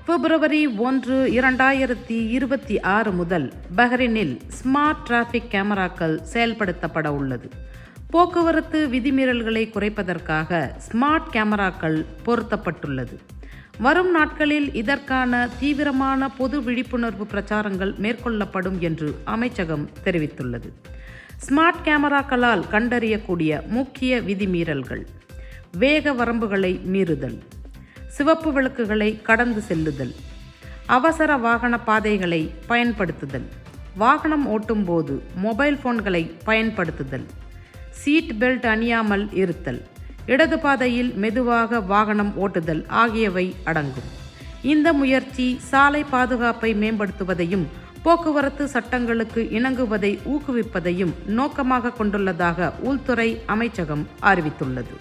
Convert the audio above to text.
பிப்ரவரி 1, 2026 முதல் பஹ்ரைனில் smart traffic கேமராக்கள் செயல்படுத்தப்பட உள்ளது. போக்குவரத்து விதிமீறல்களை குறைப்பதற்காக ஸ்மார்ட் கேமராக்கள் பொருத்தப்பட்டுள்ளது. வரும் நாட்களில் இதற்கான தீவிரமான பொது விழிப்புணர்வு பிரச்சாரங்கள் மேற்கொள்ளப்படும் என்று அமைச்சகம் தெரிவித்துள்ளது. ஸ்மார்ட் கேமராக்களால் கண்டறியக்கூடிய முக்கிய விதிமீறல்கள்: வேக வரம்புகளை மீறுதல், சிவப்பு விளக்குகளை கடந்து செல்லுதல், அவசர வாகன பாதைகளை பயன்படுத்துதல், வாகனம் ஓட்டும்போது மொபைல் போன்களை பயன்படுத்துதல், சீட் பெல்ட் அணியாமல் இருத்தல், இடது பாதையில் மெதுவாக வாகனம் ஓட்டுதல் ஆகியவை அடங்கும். இந்த முயற்சி சாலை பாதுகாப்பை மேம்படுத்துவதையும் போக்குவரத்து சட்டங்களுக்கு இணங்குவதை ஊக்குவிப்பதையும் நோக்கமாக கொண்டுள்ளதாக உள்துறை அமைச்சகம் அறிவித்துள்ளது.